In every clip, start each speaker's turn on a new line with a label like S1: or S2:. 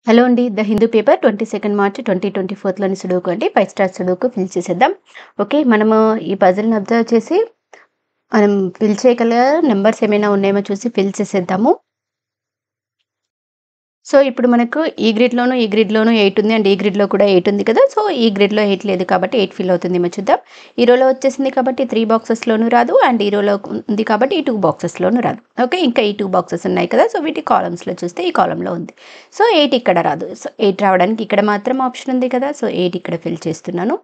S1: Hello అండి. The Hindu paper 22 March 2024లోని sudoku అండి. 5 స్టార్ సుడోకు ఫిల్ చేసేద్దాం. ఓకే. మనము ఈ పజిల్‌ని అబ్జర్వ్ చేసి మనం ఫిల్ చేయగల నంబర్స్ ఏమైనా ఉన్నాయేమో చూసి ఫిల్ చేసేద్దాము. సో, ఇప్పుడు మనకు ఈ గ్రిడ్‌లోను 8 ఉంది అండ్ ఈ గ్రిడ్‌లో కూడా 8 ఉంది కదా! సో, ఈ గ్రిడ్‌లో 8 లేదు కాబట్టి 8 ఫిల్ అవుతుందేమో చూద్దాం. ఈ రోలో వచ్చేసింది కాబట్టి 3 బాక్సెస్‌లోనూ రాదు అండ్ ఈ రోలో ఉంది కాబట్టి ఈ 2 బాక్సెస్‌లోనూ రాదు. ఓకే. ఇంకా ఈ 2 బాక్సెస్ ఉన్నాయి కదా! సో, వీటి కాలమ్స్‌లో చూస్తే ఈ కాలమ్‌లో ఉంది. సో, 8 ఇక్కడ రాదు. సో, 8 రావడానికి ఇక్కడ మాత్రం ఆప్షన్ ఉంది కదా! సో, 8 ఇక్కడ ఫిల్ చేస్తున్నాను.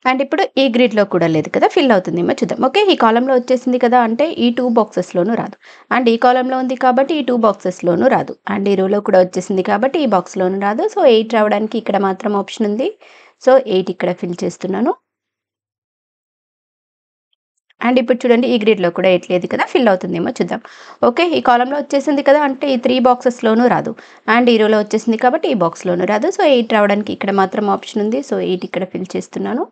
S1: అండ్ ఇప్పుడు ఈ గ్రిడ్‌లో కూడా లేదు కదా! ఫిల్ అవుతుందేమో చూద్దాం. ఓకే. ఈ కాలమ్‌లో వచ్చేసింది కదా! అంటే ఈ 2 బాక్సెస్‌లోనూ రాదు. అండ్ ఈ కాలమ్‌లో ఉంది కాబట్టి ఈ 2 బాక్సెస్‌లోనూ రాదు. అండ్ ఈ రోలో కూడా వచ్చేసింది కాబట్టి ఈ బాక్స్‌లోనూ రాదు. సో, 8 రావడానికి ఇక్కడ మాత్రం ఆప్షన్ ఉంది. సో, 8 ఇక్కడ ఫిల్ చేస్తున్నాను. అండ్ ఇప్పుడు చూడండి ఈ గ్రిడ్‌లో కూడా 8 లేదు కదా! ఫిల్ అవుతుందేమో చూద్దాం. ఓకే. ఈ కాలమ్‌లో వచ్చేసింది కదా! అంటే ఈ 3 బాక్సెస్‌లోనూ రాదు. అండ్ ఈ రోలో వచ్చేసింది కాబట్టి ఈ బాక్స్‌లోనూ రాదు. సో, 8 రావడానికి ఇక్కడ మాత్రం ఆప్షన్ ఉంది. సో, 8 ఇక్కడ ఫిల్ చేస్తున్నాను.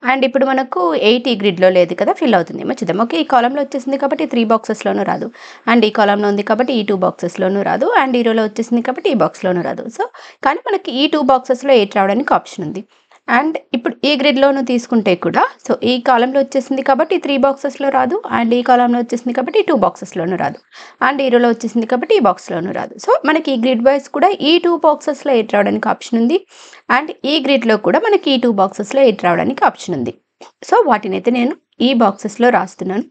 S1: అండ్ ఇప్పుడు మనకు 8 ఈ గ్రిడ్‌లో లేదు కదా! ఫిల్ అవుతుందేమో చూద్దాం. ఓకే. ఈ కాలమ్‌లో వచ్చేసింది కాబట్టి 3 బాక్సెస్‌లోనూ రాదు. అండ్ ఈ కాలమ్‌లో ఉంది కాబట్టి ఈ 2 బాక్సెస్‌లోనూ రాదు. అండ్ ఈ రోలో వచ్చేసింది కాబట్టి ఈ బాక్స్‌లోనూ రాదు. సో, కానీ మనకి ఈ 2 బాక్సెస్‌లో 8 రావడానికి ఆప్షన్ ఉంది. అండ్ ఇప్పుడు ఈ గ్రిడ్‌లోను తీసుకుంటే కూడా సో, ఈ కాలమ్‌లో వచ్చేసింది కాబట్టి 3 బాక్సెస్‌లో రాదు. అండ్ ఈ కాలమ్‌లో వచ్చేసింది కాబట్టి ఈ 2 బాక్సెస్‌లోనూ రాదు. అండ్ ఈ రోలో వచ్చేసింది కాబట్టి ఈ బాక్స్‌లోనూ రాదు. సో, మనకి ఈ గ్రిడ్ వైస్ కూడా ఈ 2 బాక్సెస్‌లో 8 రావడానికి ఆప్షన్ ఉంది. అండ్ ఈ గ్రిడ్‌లో కూడా మనకి ఈ 2 బాక్సెస్‌లో 8 రావడానికి ఆప్షన్ ఉంది. సో, వాటినైతే నేను ఈ బాక్సెస్‌లో రాస్తున్నాను.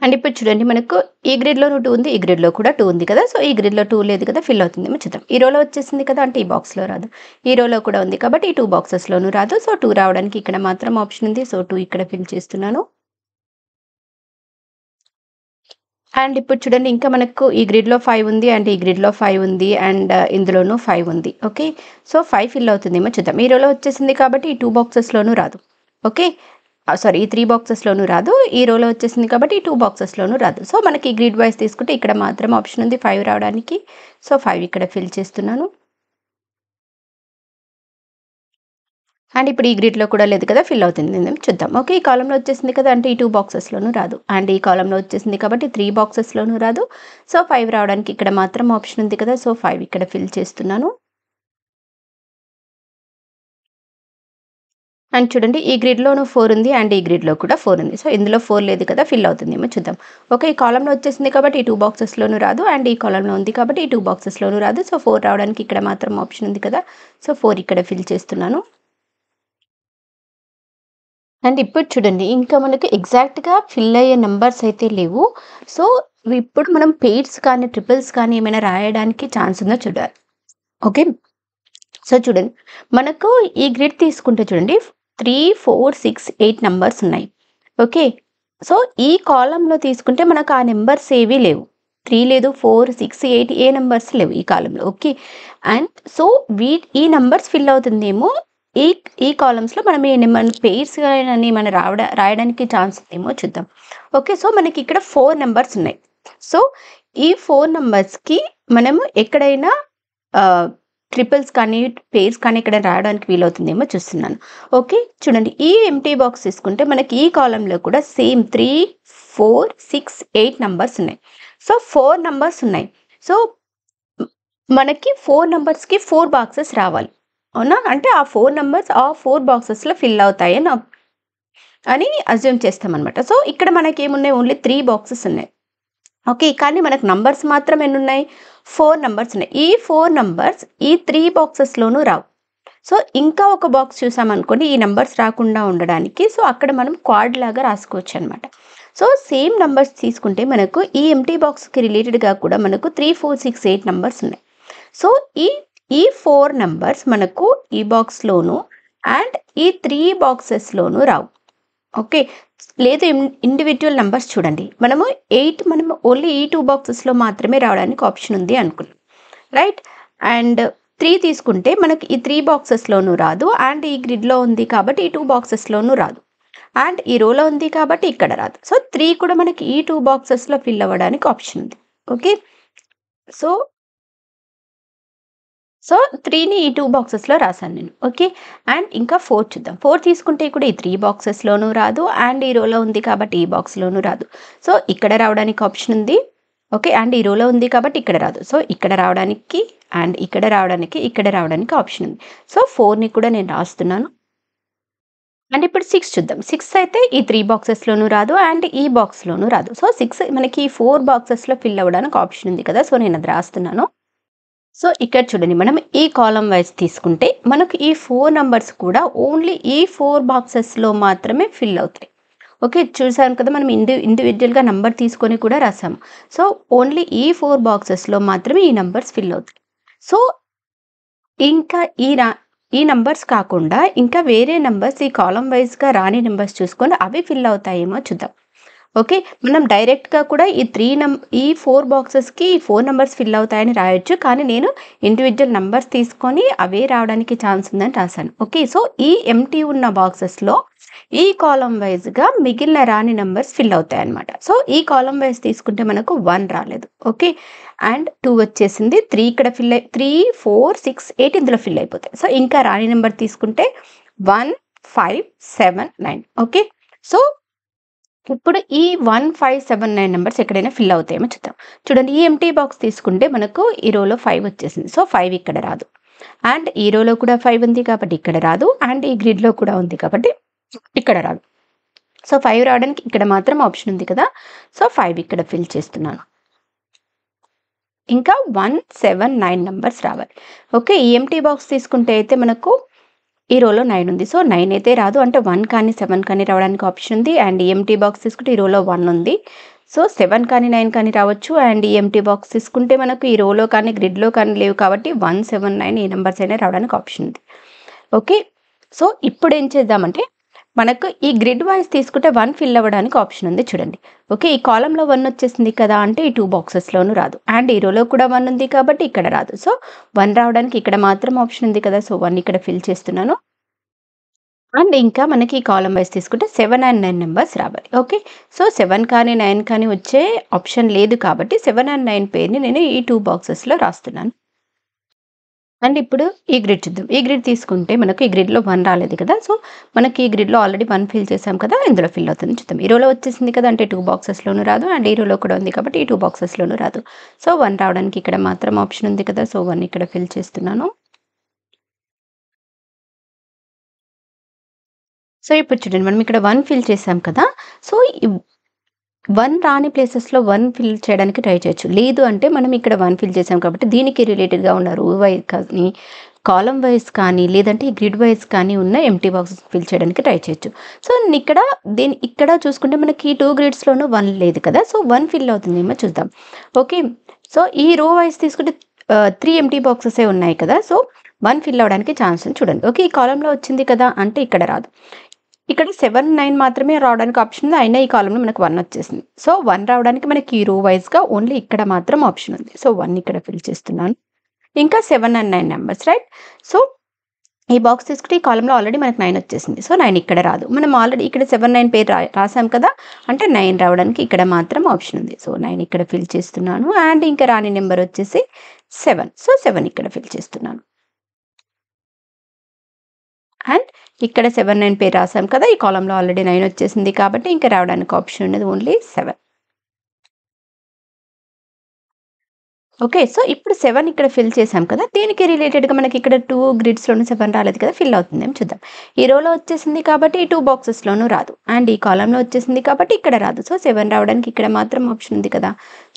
S1: అండ్ ఇప్పుడు చూడండి మనకు ఈ గ్రిడ్‌లోను 2 ఉంది. ఈ గ్రిడ్‌లో కూడా 2 ఉంది కదా! సో, ఈ గ్రిడ్‌లో 2 లేదు కదా! ఫిల్ అవుతుందేమో చూద్దాం. ఈ రోలో వచ్చేసింది కదా! అంటే ఈ బాక్స్‌లో రాదు. ఈ రోలో కూడా ఉంది కాబట్టి ఈ 2 బాక్సెస్‌లోనూ రాదు. సో, 2 రావడానికి ఇక్కడ మాత్రం ఆప్షన్ ఉంది. సో, 2 ఇక్కడ ఫిల్ చేస్తున్నాను. అండ్ ఇప్పుడు చూడండి ఇంకా మనకు ఈ గ్రిడ్‌లో 5 ఉంది. అండ్ ఈ గ్రిడ్‌లో 5 ఉంది. అండ్ ఇందులోనూ 5 ఉంది. ఓకే. సో, 5 ఫిల్ అవుతుందేమో చూద్దాం. ఈ రోలో వచ్చేసింది కాబట్టి ఈ 2 బాక్సెస్‌లోనూ రాదు. ఓకే. సారీ ఈ 3 బాక్సెస్‌లోనూ రాదు. ఈ రోలో వచ్చేసింది కాబట్టి ఈ 2 బాక్సెస్‌లోనూ రాదు. సో, మనకి గ్రిడ్ వైస్ తీసుకుంటే ఇక్కడ మాత్రం ఆప్షన్ ఉంది 5 రావడానికి. సో, 5 ఇక్కడ ఫిల్ చేస్తున్నాను. అండ్ ఇప్పుడు ఈ గ్రిడ్‌లో కూడా లేదు కదా! ఫిల్ అవుతుందేమో చూద్దాం. ఓకే. ఈ కాలమ్‌లో వచ్చేసింది కదా! అంటే ఈ 2 బాక్సెస్‌లోనూ రాదు. అండ్ ఈ కాలమ్‌లో వచ్చేసింది కాబట్టి 3 బాక్సెస్‌లోనూ రాదు. సో, 5 రావడానికి ఇక్కడ మాత్రం ఆప్షన్ ఉంది కదా! సో, 5 ఇక్కడ ఫిల్ చేస్తున్నాను. అండ్ చూడండి ఈ గ్రిడ్‌లోను 4 ఉంది. అండ్ ఈ గ్రిడ్‌లో కూడా 4 ఉంది. సో, ఇందులో 4 లేదు కదా! ఫిల్ అవుతుందేమో చూద్దాం. ఓకే. ఈ కాలమ్‌లో వచ్చేసింది కాబట్టి ఈ 2 బాక్సెస్‌లోనూ రాదు. అండ్ ఈ కాలమ్‌లో ఉంది కాబట్టి ఈ 2 బాక్సెస్‌లోనూ రాదు. సో, 4 రావడానికి ఇక్కడ మాత్రం ఆప్షన్ ఉంది కదా! సో, 4 ఇక్కడ ఫిల్ చేస్తున్నాను. అండ్ ఇప్పుడు చూడండి ఇంకా మనకి ఎగ్జాక్ట్‌గా ఫిల్ అయ్యే నంబర్స్ అయితే లేవు. సో, ఇప్పుడు మనం పెయిర్స్ కానీ, ట్రిపుల్స్ కానీ ఏమైనా రాయడానికి ఛాన్స్ ఉందో చూడాలి. ఓకే. సో, చూడండి మనకు ఈ గ్రిడ్ తీసుకుంటే చూడండి 3, 4, 6, 8 నంబర్స్ ఉన్నాయి. ఓకే. సో, ఈ కాలమ్‌లో తీసుకుంటే మనకు ఆ నంబర్స్ ఏవి లేవు. 3 లేదు, 4, 6, 8 ఏ నంబర్స్ లేవు ఈ కాలమ్‌లో. ఓకే. అండ్ సో, ఈ నంబర్స్ ఫిల్ అవుతుందేమో ఈ ఈ కాలమ్స్‌లో మనం మన పెయిర్స్ గాని మనం రాయడానికి ఛాన్స్ ఉందేమో చూద్దాం. ఓకే. సో, మనకి ఇక్కడ 4 నంబర్స్ ఉన్నాయి. సో, ఈ 4 నంబర్స్‌కి మనము ఎక్కడైనా ఆహ్, ట్రిపుల్స్ కానీ, పెయిర్స్ కానీ ఇక్కడ రాయడానికి వీలవుతుందేమో చూస్తున్నాను. ఓకే. చూడండి ఈ ఎంప్టీ బాక్స్ తీసుకుంటే మనకి ఈ కాలమ్‌లో కూడా సేమ్ 3, 4, 6, 8 నంబర్స్ ఉన్నాయి. సో, 4 నంబర్స్ ఉన్నాయి. సో, మనకి 4 నంబర్స్‌కి 4 బాక్సెస్ రావాలి. అవునా? అంటే ఆ 4 నంబర్స్ ఆ 4 బాక్సెస్‌లో ఫిల్ అవుతాయని అని అస్యూమ్ చేస్తామనమాట. సో, ఇక్కడ మనకేమున్నాయి ఓన్లీ 3 బాక్సెస్ ఉన్నాయి. ఓకే. కానీ మనకు నంబర్స్ మాత్రం ఎన్నున్నాయి? 4 నంబర్స్ ఉన్నాయి. ఈ 4 నంబర్స్ ఈ 3 బాక్సెస్‌లోనూ రావు. సో, ఇంకా ఒక బాక్స్ చూసామనుకోండి ఈ నంబర్స్ రాకుండా ఉండడానికి సో, అక్కడ మనం క్వాడ్ లాగా రాసుకోవచ్చనమాట. సో, సేమ్ నంబర్స్ తీసుకుంటే మనకు ఈ ఎంప్టీ బాక్స్‌కి రిలేటెడ్‌గా కూడా మనకు 3, 4, 6, 8 నంబర్స్ ఉన్నాయి. సో, ఈ ఈ 4 నంబర్స్ మనకు ఈ బాక్స్‌లోను అండ్ ఈ 3 బాక్సెస్‌లోను రావు. ఓకే. లేదు ఇండివిడ్యువల్ నంబర్స్ చూడండి. మనము ఓన్లీ ఈ 2 బాక్సెస్‌లో మాత్రమే రావడానికి ఆప్షన్ ఉంది అనుకున్నాం. రైట్? అండ్ 3 తీసుకుంటే మనకి ఈ 3 బాక్సెస్‌లోనూ రాదు. అండ్ ఈ గ్రిడ్‌లో ఉంది కాబట్టి ఈ 2 బాక్సెస్‌లోనూ రాదు. అండ్ ఈ రోలో ఉంది కాబట్టి ఇక్కడ రాదు. సో, 3 కూడా మనకి ఈ 2 బాక్సెస్‌లో ఫిల్ అవ్వడానికి ఆప్షన్ ఉంది. ఓకే. సో సో 3ని ఈ 2 బాక్సెస్‌లో రాసాను నేను. ఓకే. అండ్ ఇంకా 4 చూద్దాం. 4 తీసుకుంటే కూడా ఈ 3 బాక్సెస్‌లోనూ రాదు. అండ్ ఈ రోలో ఉంది కాబట్టి ఈ బాక్స్‌లోనూ రాదు. సో ఇక్కడ రావడానికి ఆప్షన్ ఉంది. ఓకే. అండ్ ఈ రోలో ఉంది కాబట్టి ఇక్కడ రాదు. సో ఇక్కడ రావడానికి అండ్ ఇక్కడ రావడానికి ఆప్షన్ ఉంది. సో 4ని కూడా నేను రాస్తున్నాను. అండ్ ఇప్పుడు 6 చూద్దాం. 6 అయితే ఈ 3 బాక్సెస్‌లోనూ రాదు. అండ్ ఈ బాక్స్‌లోనూ రాదు. సో 6 మనకి 4 బాక్సెస్‌లో ఫిల్ అవ్వడానికి ఆప్షన్ ఉంది కదా! సో నేను అది రాస్తున్నాను. సో ఇక్కడ చూడండి, మనం ఈ కాలమ్ వైస్ తీసుకుంటే మనకు ఈ 4 నంబర్స్ కూడా ఓన్లీ ఈ 4 బాక్సెస్‌లో మాత్రమే ఫిల్ అవుతాయి. ఓకే. చూసాం కదా! మనం ఇండివిడ్యువల్‌గా నంబర్ తీసుకొని కూడా రాసాము. సో ఓన్లీ ఈ 4 బాక్సెస్‌లో మాత్రమే ఈ నంబర్స్ ఫిల్ అవుతాయి. సో ఇంకా ఈ నంబర్స్ కాకుండా ఇంకా వేరే నంబర్స్ ఈ కాలమ్ వైస్‌గా రాని నంబర్స్ చూసుకొని అవి ఫిల్ అవుతాయేమో చూద్దాం. ఓకే. మనం డైరెక్ట్‌గా కూడా ఈ 4 బాక్సెస్‌కి ఈ 4 నంబర్స్ ఫిల్ అవుతాయని రాయొచ్చు. కానీ నేను ఇండివిడ్యువల్ నంబర్స్ తీసుకొని అవే రావడానికి ఛాన్స్ ఉందని రాసాను. ఓకే. సో ఈ ఎంప్టీ ఉన్న బాక్సెస్‌లో ఈ కాలమ్ వైస్‌గా మిగిలిన రాని నంబర్స్ ఫిల్ అవుతాయన్నమాట. సో ఈ కాలమ్ వైస్ తీసుకుంటే మనకు 1 రాలేదు. ఓకే. అండ్ 2 వచ్చేసింది. 3 ఇక్కడ 3, 4, 6, 8 ఇందులో ఫిల్ అయిపోతాయి. సో ఇంకా రాని నంబర్ తీసుకుంటే 1, 5, 7, 9. ఓకే. సో ఇప్పుడు ఈ 1, 5, 7, 9 నంబర్స్ ఎక్కడైనా ఫిల్ అవుతాయేమో చూద్దాం. చూడండి, ఈ ఎంప్టీ బాక్స్ తీసుకుంటే మనకు ఈ రోలో 5 వచ్చేసింది. సో 5 ఇక్కడ రాదు. అండ్ ఈ రోలో కూడా 5 ఉంది కాబట్టి ఇక్కడ రాదు. అండ్ ఈ గ్రిడ్‌లో కూడా ఉంది కాబట్టి ఇక్కడ రాదు. సో 5 రావడానికి ఇక్కడ మాత్రం ఆప్షన్ ఉంది కదా! సో 5 ఇక్కడ ఫిల్ చేస్తున్నాను. ఇంకా 1, 7, 9 నంబర్స్ రావాలి. ఓకే. ఈ ఎంప్టీ బాక్స్ తీసుకుంటే అయితే మనకు ఈ రోలో 9 ఉంది. సో 9 అయితే రాదు. అంటే 1 కానీ 7 కానీ రావడానికి ఆప్షన్ ఉంది. అండ్ ఈ ఎంప్టీ బాక్స్ తీసుకుంటే ఈ రోలో 1 ఉంది. సో 7 కానీ 9 కానీ రావచ్చు. అండ్ ఈ ఎంప్టీ బాక్స్ తీసుకుంటే మనకు ఈ రోలో కానీ గ్రిడ్‌లో కానీ లేవు కాబట్టి 1, 7, 9 ఈ నంబర్స్ అయినా రావడానికి ఆప్షన్ ఉంది. ఓకే. సో ఇప్పుడు ఏం చేద్దామంటే మనకు ఈ గ్రిడ్ వైస్ తీసుకుంటే 1 ఫిల్ అవ్వడానికి ఆప్షన్ ఉంది చూడండి. ఓకే. ఈ కాలమ్‌లో 1 వచ్చేసింది కదా! అంటే ఈ 2 బాక్సెస్‌లోనూ రాదు. అండ్ ఈ రోలో కూడా 1 ఉంది కాబట్టి ఇక్కడ రాదు. సో 1 రావడానికి ఇక్కడ మాత్రం ఆప్షన్ ఉంది కదా! సో 1 ఇక్కడ ఫిల్ చేస్తున్నాను. అండ్ ఇంకా మనకి ఈ కాలమ్ వైస్ తీసుకుంటే 7 అండ్ 9 నంబర్స్ రావాలి. ఓకే. సో 7 కానీ 9 కానీ వచ్చే ఆప్షన్ లేదు కాబట్టి 7 అండ్ 9 పేర్‌ని నేను ఈ 2 బాక్సెస్‌లో రాస్తున్నాను. అండ్ ఇప్పుడు ఈ గ్రిడ్ చూద్దాం. ఈ గ్రిడ్ తీసుకుంటే మనకు ఈ గ్రిడ్‌లో 1 రాలేదు కదా! సో మనకి ఈ గ్రిడ్‌లో ఆల్రెడీ 1 ఫిల్ చేసాం కదా! ఇందులో ఫిల్ అవుతుంది చూద్దాం. ఈ రోలో వచ్చేసింది కదా! అంటే 2 బాక్సెస్‌లోనూ రాదు. అండ్ ఈ రోలో కూడా ఉంది కాబట్టి ఈ 2 బాక్సెస్‌లోనూ రాదు. సో 1 రావడానికి ఇక్కడ మాత్రం ఆప్షన్ ఉంది కదా! సో 1 ఇక్కడ ఫిల్ చేస్తున్నాను. సో ఇప్పుడు చూడండి, మనం ఇక్కడ 1 ఫిల్ చేసాం కదా! సో ఈ 1 రాని ప్లేసెస్‌లో 1 ఫిల్ చేయడానికి ట్రై చేయొచ్చు. లేదు అంటే మనం ఇక్కడ 1 ఫిల్ చేసాం కాబట్టి దీనికి రిలేటెడ్‌గా ఉన్న రో వైస్ కానీ, కాలమ్ వైస్ కానీ, లేదంటే ఈ గ్రిడ్ వైస్ కానీ ఉన్న ఎంప్టీ బాక్సెస్ ఫిల్ చేయడానికి ట్రై చేయొచ్చు. సో ఇక్కడ చూసుకుంటే మనకి ఈ 2 గ్రిడ్స్‌లోనూ 1 లేదు కదా! సో 1 ఫిల్ అవుతుందేమో చూద్దాం. ఓకే. సో ఈ రో వైస్ తీసుకుంటే 3 ఎంప్టీ బాక్సెసే ఉన్నాయి కదా! సో 1 ఫిల్ అవ్వడానికి ఛాన్స్ ఉంది చూడండి. ఓకే. ఈ కాలమ్‌లో వచ్చింది కదా! అంటే ఇక్కడ రాదు. ఇక్కడ 7, 9 మాత్రమే రావడానికి ఆప్షన్ ఉంది. అయినా ఈ కాలమ్‌లో మనకు 1 వచ్చేసింది. సో 1 రావడానికి మనకి ఈ రో వైస్‌గా ఓన్లీ ఇక్కడ మాత్రం ఆప్షన్ ఉంది. సో 1 ఇక్కడ ఫిల్ చేస్తున్నాను. ఇంకా 7 అండ్ 9 నంబర్స్ రైట్. సో ఈ బాక్స్ తీసుకుంటే ఈ కాలమ్‌లో ఆల్రెడీ మనకు 9 వచ్చేసింది. సో 9 ఇక్కడ రాదు. మనం ఆల్రెడీ ఇక్కడ 7, 9 పేరు రాసాం కదా! అంటే 9 రావడానికి ఇక్కడ మాత్రం ఆప్షన్ ఉంది. సో 9 ఇక్కడ ఫిల్ చేస్తున్నాను. అండ్ ఇంకా రాని నంబర్ వచ్చేసి 7. సో 7 ఇక్కడ ఫిల్ చేస్తున్నాను. అండ్ ఇక్కడ 7, 9 పేరు రాసాం కదా! ఈ కాలమ్‌లో ఆల్రెడీ 9 వచ్చేసింది కాబట్టి ఇంకా రావడానికి ఆప్షన్ ఉన్నది ఓన్లీ 7. ఓకే. సో ఇప్పుడు 7 ఇక్కడ ఫిల్ చేసాం కదా! దీనికి రిలేటెడ్‌గా మనకి ఇక్కడ 2 గ్రిడ్స్‌లోను 7 రాలేదు కదా! ఫిల్ అవుతుందేమో చూద్దాం. ఈ రోలో వచ్చేసింది కాబట్టి ఈ 2 బాక్సెస్‌లోనూ రాదు. అండ్ ఈ కాలమ్‌లో వచ్చేసింది కాబట్టి ఇక్కడ రాదు. సో 7 రావడానికి ఇక్కడ మాత్రం ఆప్షన్ ఉంది కదా!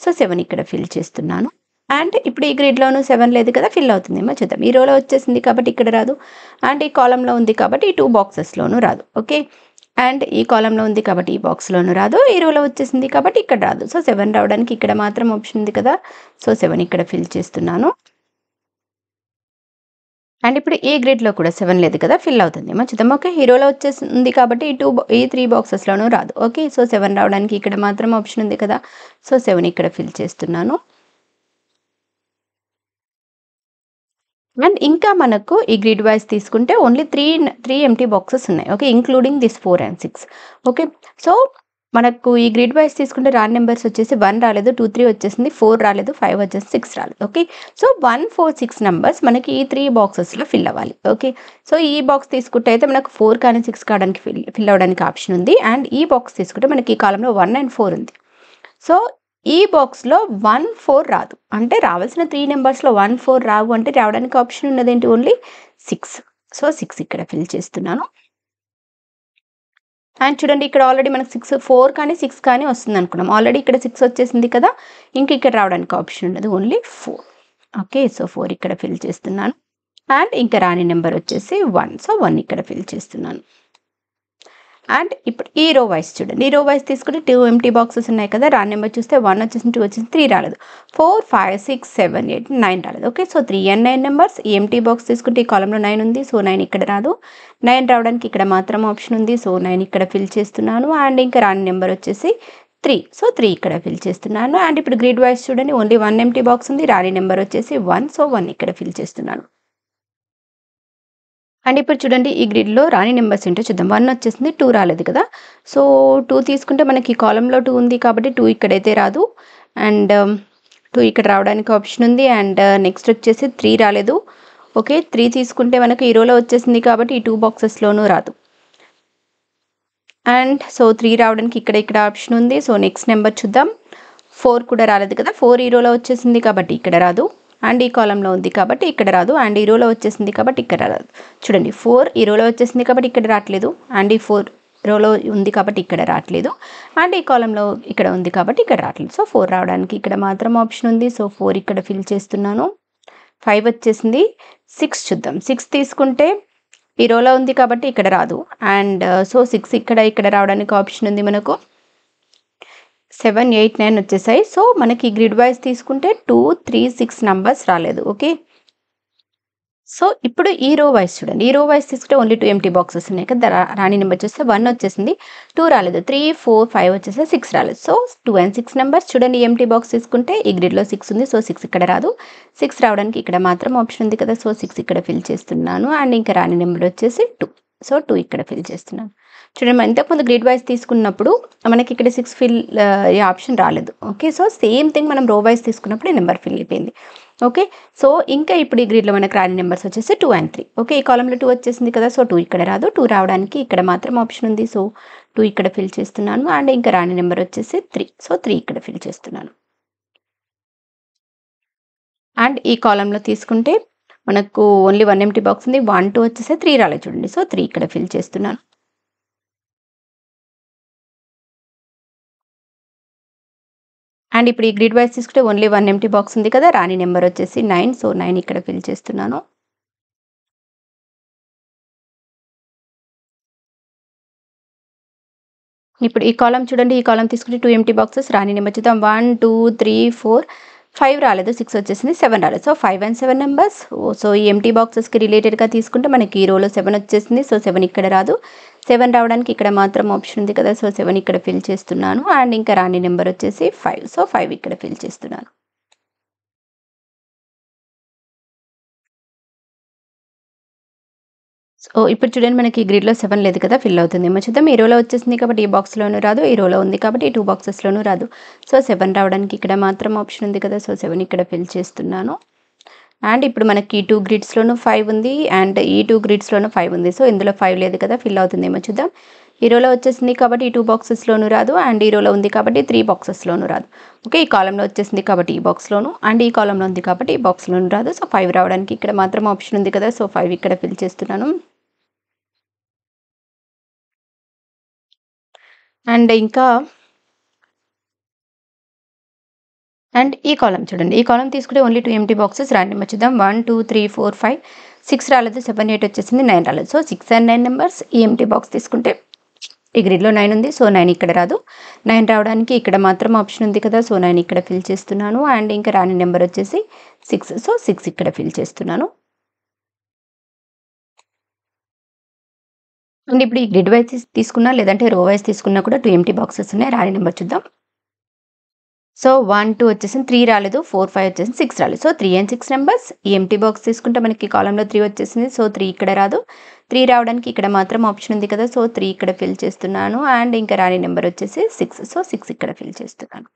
S1: సో 7 ఇక్కడ ఫిల్ చేస్తున్నాను. అండ్ ఇప్పుడు ఈ గ్రిడ్‌లోను 7 లేదు కదా! ఫిల్ అవుతుందేమో చూద్దాం. ఈ రోలో వచ్చేసింది కాబట్టి ఇక్కడ రాదు. అండ్ ఈ కాలమ్‌లో ఉంది కాబట్టి ఈ 2 బాక్సెస్‌లోనూ రాదు. ఓకే. అండ్ ఈ కాలమ్‌లో ఉంది కాబట్టి ఈ బాక్స్‌లోనూ రాదు. ఈ రోలో వచ్చేసింది కాబట్టి ఇక్కడ రాదు. సో 7 రావడానికి ఇక్కడ మాత్రం ఆప్షన్ ఉంది కదా! సో 7 ఇక్కడ ఫిల్ చేస్తున్నాను. అండ్ ఇప్పుడు ఈ గ్రిడ్‌లో కూడా 7 లేదు కదా! ఫిల్ అవుతుందేమో చూద్దాం. ఓకే. ఈ రోలో వచ్చేసింది కాబట్టి ఈ 3 బాక్సెస్‌లోనూ రాదు. ఓకే. సో 7 రావడానికి ఇక్కడ మాత్రం ఆప్షన్ ఉంది కదా! సో 7 ఇక్కడ ఫిల్ చేస్తున్నాను. అండ్ ఇంకా మనకు ఈ గ్రిడ్ వైస్ తీసుకుంటే ఓన్లీ 3 ఎంప్టీ బాక్సెస్ ఉన్నాయి. Okay. Including this 4 and 6. Okay. So మనకు ఈ గ్రిడ్ వైస్ తీసుకుంటే రాని నెంబర్స్ వచ్చేసి 1 రాలేదు, 2, 3 వచ్చేసింది, 4 రాలేదు, 5 వచ్చేసి 6 రాలేదు. ఓకే. సో 1, 4, 6 నంబర్స్ మనకి ఈ 3 బాక్సెస్‌లో ఫిల్ అవ్వాలి. ఓకే. సో ఈ బాక్స్ తీసుకుంటే అయితే మనకు 4 కానీ 6 కావడానికి ఫిల్ అవ్వడానికి ఆప్షన్ ఉంది. అండ్ ఈ బాక్స్ తీసుకుంటే మనకి ఈ కాలమ్‌లో 1 అండ్ 4 ఉంది. సో ఈ బాక్స్‌లో 1, 4 రాదు. అంటే రావాల్సిన 3 నంబర్స్‌లో 1, 4 రావు అంటే రావడానికి ఆప్షన్ ఉన్నదేంటి ఓన్లీ 6. సో 6 ఇక్కడ ఫిల్ చేస్తున్నాను. అండ్ చూడండి ఇక్కడ ఆల్రెడీ మనకు 4 కానీ 6 కానీ వస్తుందనుకున్నాం. ఆల్రెడీ ఇక్కడ 6 వచ్చేసింది కదా! ఇంక ఇక్కడ రావడానికి ఆప్షన్ ఉన్నది ఓన్లీ 4. ఓకే. సో 4 ఇక్కడ ఫిల్ చేస్తున్నాను. అండ్ ఇంకా రాని నెంబర్ వచ్చేసి 1. సో 1 ఇక్కడ ఫిల్ చేస్తున్నాను. అండ్ ఇప్పుడు ఈ రో వైస్ చూడండి. ఈ రో వైస్ తీసుకుంటే 2 ఎంప్టీ బాక్సెస్ ఉన్నాయి కదా! రాని నెంబర్ చూస్తే 1 వచ్చేసింది, 2 వచ్చేసింది, 3 రాలేదు. 4, 5, 6, 7, 8, 9 రాలేదు. ఓకే. So 3 and 9 numbers. ఈ ఎంప్టీ బాక్స్ తీసుకుంటే ఈ కాలమ్‌లో 9 ఉంది. సో 9 ఇక్కడ రాదు. 9 రావడానికి ఇక్కడ మాత్రం ఆప్షన్ ఉంది. సో 9 ఇక్కడ ఫిల్ చేస్తున్నాను. అండ్ ఇంకా రాని నెంబర్ వచ్చేసి 3. సో 3 ఇక్కడ ఫిల్ చేస్తున్నాను. అండ్ ఇప్పుడు గ్రిడ్ వైస్ చూడండి. ఓన్లీ 1 ఎంప్టీ బాక్స్ ఉంది. రాని నెంబర్ వచ్చేసి 1. సో 1 ఇక్కడ ఫిల్ చేస్తున్నాను. అండ్ ఇప్పుడు చూడండి ఈ గ్రిడ్‌లో రాని నెంబర్స్ ఏంటో చూద్దాం. 1 వచ్చేసింది, 2 రాలేదు కదా! సో 2 తీసుకుంటే మనకి కాలమ్‌లో 2 ఉంది కాబట్టి 2 ఇక్కడైతే రాదు. అండ్ 2 ఇక్కడ రావడానికి ఆప్షన్ ఉంది. అండ్ నెక్స్ట్ వచ్చేసి 3 రాలేదు. ఓకే. 3 తీసుకుంటే మనకు ఈ రోలో వచ్చేసింది కాబట్టి ఈ 2 బాక్సెస్‌లోనూ రాదు. అండ్ సో 3 రావడానికి ఇక్కడ ఆప్షన్ ఉంది. సో నెక్స్ట్ నెంబర్ చూద్దాం. 4 కూడా రాలేదు కదా! 4 ఈ రోలో వచ్చేసింది కాబట్టి ఇక్కడ రాదు. అండ్ ఈ కాలమ్‌లో ఉంది కాబట్టి ఇక్కడ రాదు. అండ్ ఈ రోలో వచ్చేసింది కాబట్టి ఇక్కడ రాదు. చూడండి 4 ఈ రోలో వచ్చేసింది కాబట్టి ఇక్కడ రావట్లేదు. అండ్ ఈ 4 రోలో ఉంది కాబట్టి ఇక్కడ రావట్లేదు. అండ్ ఈ కాలమ్‌లో ఇక్కడ ఉంది కాబట్టి ఇక్కడ రావట్లేదు. సో 4 రావడానికి ఇక్కడ మాత్రం ఆప్షన్ ఉంది. సో 4 ఇక్కడ ఫిల్ చేస్తున్నాను. 5 వచ్చేసింది. 6 చూద్దాం. 6 తీసుకుంటే ఈ రోలో ఉంది కాబట్టి ఇక్కడ రాదు. అండ్ సో 6 ఇక్కడ రావడానికి ఆప్షన్ ఉంది మనకు. 7, 8, 9 వచ్చేసాయి. సో మనకి గ్రిడ్ వైస్ తీసుకుంటే 2, 3, 6 నంబర్స్ రాలేదు. ఓకే. సో ఇప్పుడు ఈ రో వైస్ చూడండి. ఈ రో వైస్ తీసుకుంటే ఓన్లీ 2 ఎంప్టీ బాక్సెస్ ఉన్నాయి కదా! రాని నెంబర్ చూస్తే 1 వచ్చేసింది, 2 రాలేదు, 3, 4, 5 వచ్చేసి 6 రాలేదు. సో 2 and 6 నంబర్స్ చూడండి. ఎంప్టీ బాక్స్ తీసుకుంటే ఈ గ్రిడ్‌లో 6 ఉంది. సో 6 ఇక్కడ రాదు. 6 రావడానికి ఇక్కడ మాత్రం ఆప్షన్ ఉంది కదా! సో 6 ఇక్కడ ఫిల్ చేస్తున్నాను. అండ్ ఇంకా రాని నెంబర్ వచ్చేసి 2. సో 2 ఇక్కడ ఫిల్ చేస్తున్నాను. చూడండి ఇంతకుముందు గ్రిడ్ వైస్ తీసుకున్నప్పుడు మనకి ఇక్కడ 6 ఫిల్ ఈ ఆప్షన్ రాలేదు. ఓకే. సో సేమ్ థింగ్ మనం రో వైస్ తీసుకున్నప్పుడు ఈ నెంబర్ ఫిల్ అయిపోయింది. ఓకే. సో ఇంకా ఇప్పుడు ఈ గ్రిడ్‌లో మనకు రాని నెంబర్స్ వచ్చేసి 2 and 3. ఓకే. ఈ కాలమ్‌లో 2 వచ్చేసింది కదా! సో 2 ఇక్కడ రాదు. 2 రావడానికి ఇక్కడ మాత్రం ఆప్షన్ ఉంది. సో 2 ఇక్కడ ఫిల్ చేస్తున్నాను. అండ్ ఇంకా రాని నెంబర్ వచ్చేసి 3. సో 3 ఇక్కడ ఫిల్ చేస్తున్నాను. అండ్ ఈ కాలమ్‌లో తీసుకుంటే మనకు ఓన్లీ 1 ఎంప్టీ బాక్స్ ఉంది. 1, 2 వచ్చేసి 3 రాలేదు చూడండి. సో 3 ఇక్కడ ఫిల్ చేస్తున్నాను. అండ్ ఇప్పుడు ఈ గ్రిడ్ వైస్ తీసుకుంటే ఓన్లీ 1 ఎంప్టీ బాక్స్ ఉంది కదా! రాని నెంబర్ వచ్చేసి 9. సో 9 ఇక్కడ ఫిల్ చేస్తున్నాను. ఇప్పుడు ఈ కాలమ్ చూడండి. ఈ కాలమ్ తీసుకుంటే 2 ఎంప్టీ బాక్సెస్. రాని నెంబర్ చూద్దాం. 1, 2, 3, 4, 5 రాలేదు. 6 వచ్చేసింది. 7 రాలేదు. So 5 and 7 numbers. సో ఈ ఎంప్టీ బాక్సెస్‌కి రిలేటెడ్‌గా తీసుకుంటే మనకి ఈ రోలో 7 వచ్చేసింది. సో 7 ఇక్కడ రాదు. 7 రావడానికి ఇక్కడ మాత్రం ఆప్షన్ ఉంది కదా! సో 7 ఇక్కడ ఫిల్ చేస్తున్నాను. అండ్ ఇంకా రాని నెంబర్ వచ్చేసి 5. సో 5 ఇక్కడ ఫిల్ చేస్తున్నాను. సో ఇప్పుడు చూడండి మనకి ఈ గ్రిడ్‌లో 7 లేదు కదా! ఫిల్ అవుతుందేమో చూద్దాం. ఈ రోలో వచ్చేసింది కాబట్టి ఈ బాక్స్‌లోనూ రాదు. ఈ రోలో ఉంది కాబట్టి ఈ 2 బాక్సెస్‌లోనూ రాదు. సో 7 రావడానికి ఇక్కడ మాత్రం ఆప్షన్ ఉంది కదా! సో 7 ఇక్కడ ఫిల్ చేస్తున్నాను. అండ్ ఇప్పుడు మనకి ఈ 2 గ్రిడ్స్‌లోనూ 5 ఉంది. అండ్ ఈ 2 గ్రిడ్స్‌లోనూ 5 ఉంది. సో ఇందులో 5 లేదు కదా! ఫిల్ అవుతుందేమో చూద్దాం. ఈ రోలో వచ్చేసింది కాబట్టి ఈ 2 బాక్సెస్‌లోనూ రాదు. అండ్ ఈ రోలో ఉంది కాబట్టి 3 బాక్సెస్‌లోనూ రాదు. ఓకే. ఈ కాలమ్‌లో వచ్చేసింది కాబట్టి ఈ బాక్స్‌లోను, అండ్ ఈ కాలమ్‌లో ఉంది కాబట్టి ఈ బాక్స్‌లోనూ రాదు. సో 5 రావడానికి ఇక్కడ మాత్రం ఆప్షన్ ఉంది కదా! సో 5 ఇక్కడ ఫిల్ చేస్తున్నాను. అండ్ ఇంకా ఈ కాలమ్ చూడండి. ఈ కాలమ్ తీసుకుంటే ఓన్లీ 2 ఎంప్టీ బాక్సెస్. రాని నెంబర్ చూద్దాం. 1, 2, 3, 4, 5, 6 రాలేదు. 7, 8 వచ్చేసింది. 9 రాలేదు. So 6 and 9 numbers. ఈ ఎంప్టీ బాక్స్ తీసుకుంటే ఈ గ్రిడ్‌లో 9 ఉంది. సో 9 ఇక్కడ రాదు. 9 రావడానికి ఇక్కడ మాత్రం ఆప్షన్ ఉంది కదా! సో 9 ఇక్కడ ఫిల్ చేస్తున్నాను. అండ్ ఇంకా రాని నెంబర్ వచ్చేసి 6. సో 6 ఇక్కడ ఫిల్ చేస్తున్నాను. అండ్ ఇప్పుడు ఈ గ్రిడ్ వైస్ తీసుకున్నా లేదంటే రో వైస్ తీసుకున్నా కూడా 2 ఎంప్టీ బాక్సెస్ ఉన్నాయి. రాని నెంబర్ చూద్దాం. సో 1, 2 వచ్చేసింది, 3 రాలేదు, 4, 5 వచ్చేసింది, 6 రాలేదు. So 3 and 6 numbers. ఈ ఎంప్టీ బాక్స్ తీసుకుంటే మనకి కాలమ్‌లో 3 వచ్చేసింది. సో 3 ఇక్కడ రాదు. 3 రావడానికి ఇక్కడ మాత్రం ఆప్షన్ ఉంది కదా! సో 3 ఇక్కడ ఫిల్ చేస్తున్నాను. అండ్ ఇంకా రాని నెంబర్ వచ్చేసి 6. సో 6 ఇక్కడ ఫిల్ చేస్తున్నాను.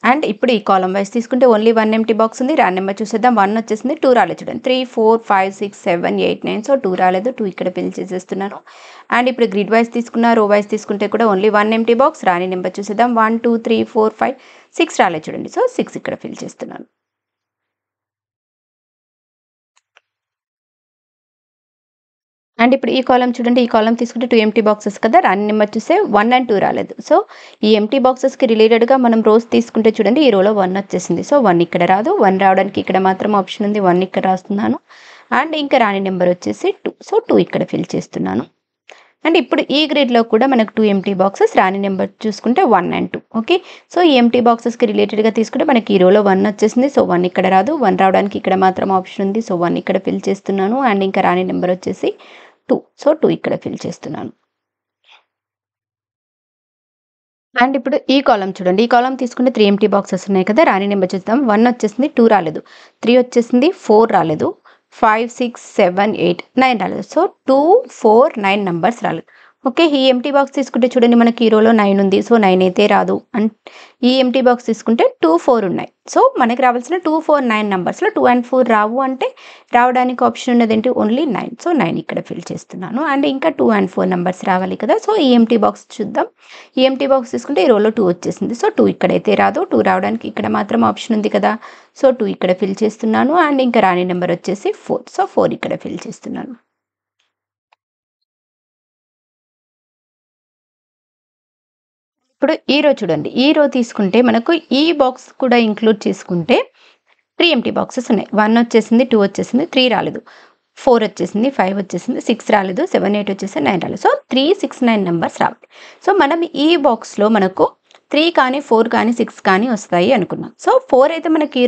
S1: అండ్ ఇప్పుడు ఈ కాలమ్ వైస్ తీసుకుంటే ఓన్లీ 1 ఎంప్టీ బాక్స్ ఉంది. రాని నెంబర్ చూసేద్దాం. 1 వచ్చేసింది, 2 రాలేదు చూడండి. 3, 4, 5, 6, 7, 8, 9. సో 2 రాలేదు. 2 ఇక్కడ ఫిల్ చేసేస్తున్నాను. అండ్ ఇప్పుడు గ్రిడ్ వైస్ తీసుకున్న, రో వైస్ తీసుకుంటే కూడా ఓన్లీ 1 ఎంప్టీ బాక్స్. రాని నెంబర్ చూసేద్దాం. 1, 2, 3, 4, 5, 6 రాలేదు చూడండి. సో 6 ఇక్కడ ఫిల్ చేస్తున్నాను. అండ్ ఇప్పుడు ఈ కాలమ్ చూడండి. ఈ కాలమ్ తీసుకుంటే 2 ఎంప్టీ బాక్సెస్ కదా! రాని నెంబర్ చూస్తే 1 and 2 రాలేదు. సో ఈ ఎంప్టీ బాక్సెస్‌కి రిలేటెడ్‌గా మనం రోస్ తీసుకుంటే చూడండి. ఈ రోలో 1 వచ్చేసింది. సో 1 ఇక్కడ రాదు. 1 రావడానికి ఇక్కడ మాత్రం ఆప్షన్ ఉంది. 1 ఇక్కడ రాస్తున్నాను. అండ్ ఇంకా రాని నెంబర్ వచ్చేసి 2. సో 2 ఇక్కడ ఫిల్ చేస్తున్నాను. అండ్ ఇప్పుడు ఈ గ్రిడ్‌లో కూడా మనకు 2 ఎంప్టీ బాక్సెస్. రాని నెంబర్ చూసుకుంటే 1 and 2. ఓకే. సో ఈ ఎంప్టీ బాక్సెస్‌కి రిలేటెడ్‌గా తీసుకుంటే మనకి ఈ రోలో 1 వచ్చేసింది. సో 1 ఇక్కడ రాదు. 1 రావడానికి ఇక్కడ మాత్రం ఆప్షన్ ఉంది. సో 1 ఇక్కడ ఫిల్ చేస్తున్నాను. అండ్ ఇంకా రాని నెంబర్ వచ్చేసి 2. సో 2 ఇక్కడ ఫిల్ చేస్తున్నాను. అండ్ ఇప్పుడు ఈ కాలమ్ చూడండి. ఈ కాలమ్ తీసుకుంటే 3 ఎంప్టీ బాక్సెస్ ఉన్నాయి కదా! రాని నెంబర్ చూద్దాం. 1 వచ్చేసింది, 2 రాలేదు. 3 వచ్చేసింది, 4 రాలేదు. 5, 6, 7, 8, 9 రాలేదు. సో 2, 4, 9 నంబర్స్ రాలేదు. ఓకే. ఈ ఎంప్టీ బాక్స్ తీసుకుంటే చూడండి మనకి ఈ రోలో 9 ఉంది. సో 9 అయితే రాదు. ఈ ఎంప్టీ బాక్స్ తీసుకుంటే 2, 4 ఉన్నాయి. సో మనకి రావాల్సిన 2, 4, 9 నంబర్స్‌లో 2 and 4 రావు అంటే రావడానికి ఆప్షన్ ఉన్నదేంటి? ఓన్లీ 9. సో 9 ఇక్కడ ఫిల్ చేస్తున్నాను. అండ్ ఇంకా 2 and 4 నంబర్స్ రావాలి కదా! సో ఈ ఎంప్టీ బాక్స్ చూద్దాం. ఈ ఎంప్టీ బాక్స్ తీసుకుంటే ఈ రోలో 2 వచ్చేసింది. సో 2 ఇక్కడైతే రాదు. 2 రావడానికి ఇక్కడ మాత్రం ఆప్షన్ ఉంది కదా! సో 2 ఇక్కడ ఫిల్ చేస్తున్నాను. అండ్ ఇంకా రాని నెంబర్ వచ్చేసి 4. సో 4 ఇక్కడ ఫిల్ చేస్తున్నాను. ఇప్పుడు ఈ రో చూడండి. ఈ రో తీసుకుంటే మనకు ఈ బాక్స్ కూడా ఇంక్లూడ్ చేసుకుంటే 3 ఎంప్టీ బాక్సెస్ ఉన్నాయి. 1 వచ్చేసింది, 2 వచ్చేసింది, 3 రాలేదు. 4 వచ్చేసింది, 5 వచ్చేసింది, 6 రాలేదు, 7, 8 వచ్చేసి 9 రాలేదు. సో 3, 6, 9 నంబర్స్ రావాలి. సో మనం ఈ బాక్స్‌లో మనకు 3 కానీ, 4 కానీ, 6 కానీ వస్తాయి అనుకున్నాం. సో 4 అయితే మనకి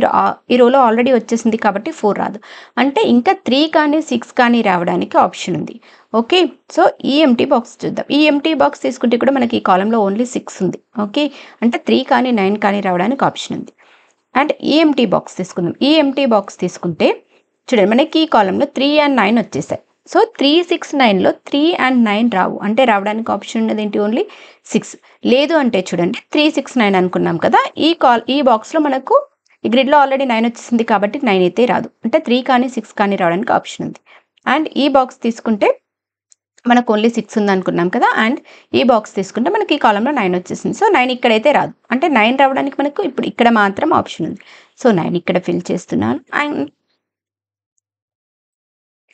S1: ఈ రోలో ఆల్రెడీ వచ్చేసింది కాబట్టి 4 రాదు. అంటే ఇంకా 3 కానీ, 6 కానీ రావడానికి ఆప్షన్ ఉంది. ఓకే. సో ఈ ఎంప్టీ బాక్స్ చూద్దాం. ఈ ఎంప్టీ బాక్స్ తీసుకుంటే కూడా మనకి ఈ కాలమ్‌లో ఓన్లీ 6 ఉంది. ఓకే. అంటే 3 కానీ, 9 కానీ రావడానికి ఆప్షన్ ఉంది. అండ్ ఈ ఎంప్టీ బాక్స్ తీసుకుందాం. ఈ ఎంప్టీ బాక్స్ తీసుకుంటే చూడండి మనకి ఈ కాలమ్‌లో 3 and 9 వచ్చేసాయి. సో 3, 6, 9లో 3 and 9 రావు. అంటే రావడానికి ఆప్షన్ ఉన్నదేంటి? ఓన్లీ 6. లేదు అంటే చూడండి 3, 6, 9 అనుకున్నాం కదా! ఈ బాక్స్‌లో మనకు ఈ గ్రిడ్‌లో ఆల్రెడీ 9 వచ్చేసింది కాబట్టి 9 అయితే రాదు. అంటే 3 కానీ, 6 కానీ రావడానికి ఆప్షన్ ఉంది. అండ్ ఈ బాక్స్ తీసుకుంటే మనకు ఓన్లీ 6 ఉందనుకున్నాం కదా! అండ్ ఈ బాక్స్ తీసుకుంటే మనకి ఈ కాలమ్‌లో 9 వచ్చేసింది. సో 9 ఇక్కడైతే రాదు. అంటే 9 రావడానికి మనకు ఇప్పుడు ఇక్కడ మాత్రం ఆప్షన్ ఉంది. సో 9 ఇక్కడ ఫిల్ చేస్తున్నాను. అండ్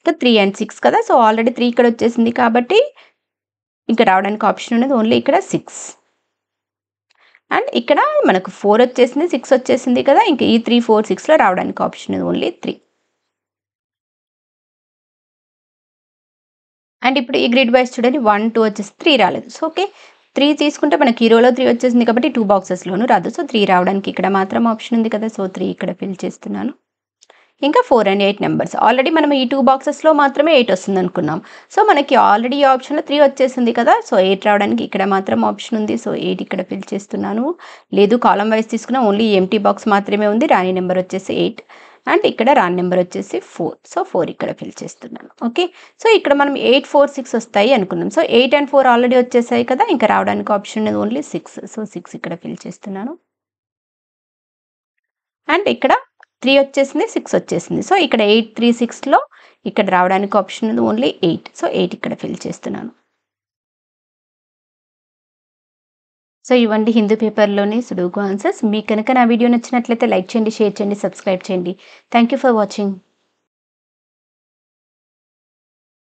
S1: 3 and 6 కదా! సో ఆల్రెడీ 3 ఇక్కడ వచ్చేసింది కాబట్టి ఇంకా రావడానికి ఆప్షన్ ఉన్నది ఓన్లీ ఇక్కడ 6. అండ్ ఇక్కడ మనకు 4 వచ్చేసింది, 6 వచ్చేసింది కదా! ఇంక ఈ 3, 4, 6లో రావడానికి ఆప్షన్ ఉన్నది ఓన్లీ 3. అండ్ ఇప్పుడు ఈ గ్రిడ్ వైస్ చూడండి 1, 2 వచ్చేసి 3 రాలేదు. So okay. 3 తీసుకుంటే మనకి ఈ రోలో 3 వచ్చేసింది కాబట్టి 2 బాక్సెస్‌లోనూ రాదు. సో 3 రావడానికి ఇక్కడ మాత్రం ఆప్షన్ ఉంది కదా! సో 3 ఇక్కడ ఫిల్ చేస్తున్నాను. ఇంకా 4 and 8 నంబర్స్. ఆల్రెడీ మనం ఈ 2 బాక్సెస్‌లో మాత్రమే 8 వస్తుందనుకున్నాం. సో మనకి ఆల్రెడీ ఈ ఆప్షన్‌లో 3 వచ్చేసింది కదా! సో 8 రావడానికి ఇక్కడ మాత్రం ఆప్షన్ ఉంది. సో 8 ఇక్కడ ఫిల్ చేస్తున్నాను. లేదు కాలమ్ వైస్ తీసుకున్నా ఓన్లీ ఎంప్టీ బాక్స్ మాత్రమే ఉంది. రాని నెంబర్ వచ్చేసి 8. అండ్ ఇక్కడ రాని నెంబర్ వచ్చేసి 4. సో 4 ఇక్కడ ఫిల్ చేస్తున్నాను. ఓకే. సో ఇక్కడ మనం 8, 4, 6 వస్తాయి అనుకున్నాం. సో 8 and 4 ఆల్రెడీ వచ్చేసాయి కదా! ఇంకా రావడానికి ఆప్షన్ ఉన్నది ఓన్లీ 6. సో 6 ఇక్కడ ఫిల్ చేస్తున్నాను. అండ్ ఇక్కడ 3 వచ్చేసింది, 6 వచ్చేసింది. సో ఇక్కడ 8, 3, 6లో ఇక్కడ రావడానికి ఆప్షన్ ఉంది ఓన్లీ 8. సో 8 ఇక్కడ ఫిల్ చేస్తున్నాను. సో ఇవ్వండి హిందూ పేపర్‌లోని సుడోకు ఆన్సర్స్. మీకు కనుక నా వీడియో నచ్చినట్లయితే లైక్ చేయండి, షేర్ చేయండి, సబ్స్క్రైబ్ చేయండి. Thank you for watching.